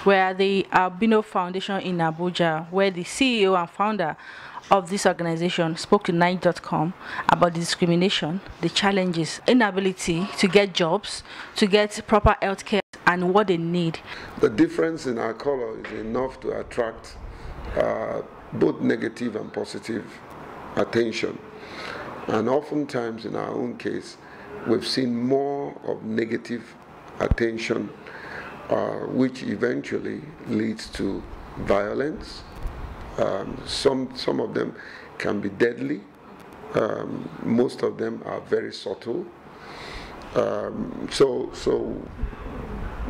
We're at the Albino Foundation in Abuja, where the CEO and founder of this organization spoke to Nige.com about the discrimination, the challenges, inability to get jobs, to get proper health care, and what they need. The difference in our color is enough to attract both negative and positive attention. And oftentimes in our own case, we've seen more of negative attention, which eventually leads to violence. Some of them can be deadly. Most of them are very subtle. So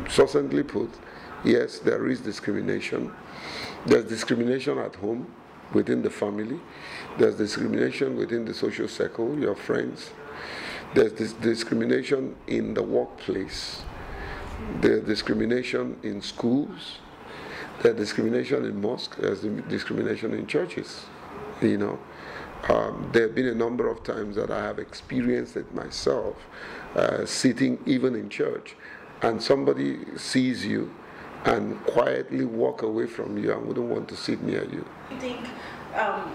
succinctly put, yes, there is discrimination. There's discrimination at home, within the family. There's discrimination within the social circle, your friends. There's this discrimination in the workplace. There's discrimination in schools. There's discrimination in mosques. There's discrimination in churches. You know, there have been a number of times that I have experienced it myself, sitting even in church, and somebody sees you and quietly walk away from you and wouldn't want to sit near you. Do you think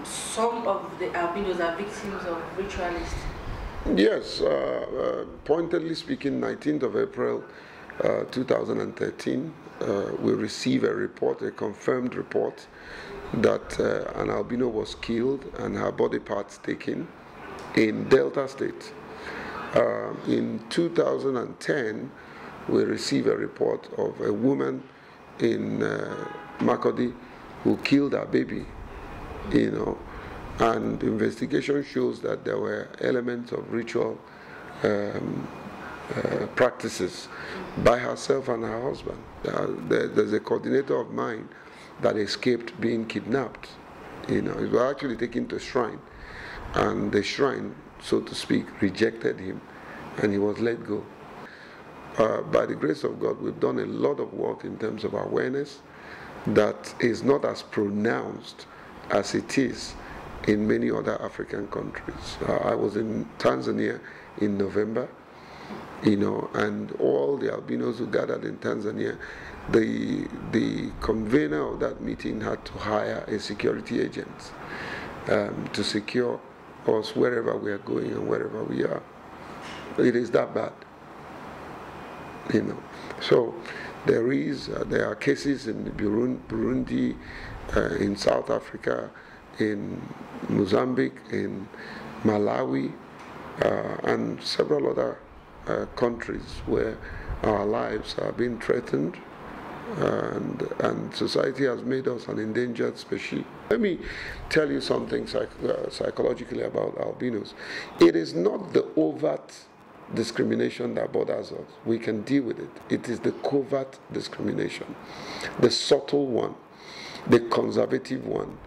some of the albinos are victims of ritualists? Yes, pointedly speaking, 19th of April 2013, we received a report, a confirmed report, that an albino was killed and her body parts taken in Delta State. In 2010, we received a report of a woman in Makurdi who killed her baby, you know, and the investigation shows that there were elements of ritual practices by herself and her husband. There's a coordinator of mine that escaped being kidnapped. You know, he was actually taken to a shrine, and the shrine, so to speak, rejected him, and he was let go. By the grace of God, we've done a lot of work in terms of awareness that is not as pronounced as it is in many other African countries. I was in Tanzania in November, you know, and all the albinos who gathered in Tanzania, the convener of that meeting had to hire a security agent to secure us wherever we are going and wherever we are. It is that bad, you know. So there are cases in Burundi, in South Africa, in Mozambique, in Malawi, and several other countries where our lives are being threatened, and society has made us an endangered species. Let me tell you something psychologically about albinos. It is not the overt discrimination that bothers us. We can deal with it. It is the covert discrimination, the subtle one, the conservative one,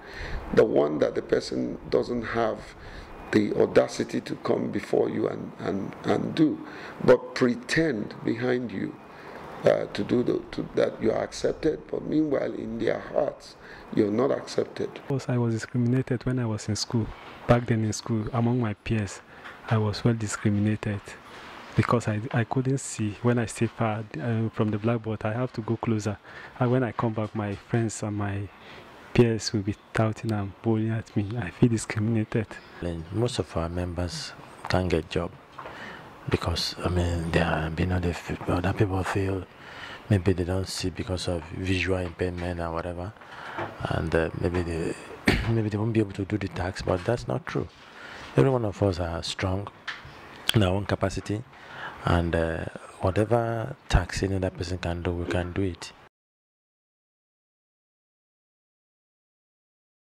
the one that the person doesn't have the audacity to come before you and do, but pretend behind you to do that you are accepted, but meanwhile in their hearts you're not accepted. I was discriminated when I was in school. Back then in school, among my peers, I was well discriminated because I couldn't see. When I stay far from the blackboard, I have to go closer. And when I come back, my friends and my peers will be touting and bullying at me. I feel discriminated. Most of our members can't get job because, I mean, they are, you know, other people feel maybe they don't see because of visual impairment or whatever, and maybe they won't be able to do the tax, but that's not true. Every one of us are strong in our own capacity, and whatever tax any other person can do, we can do it.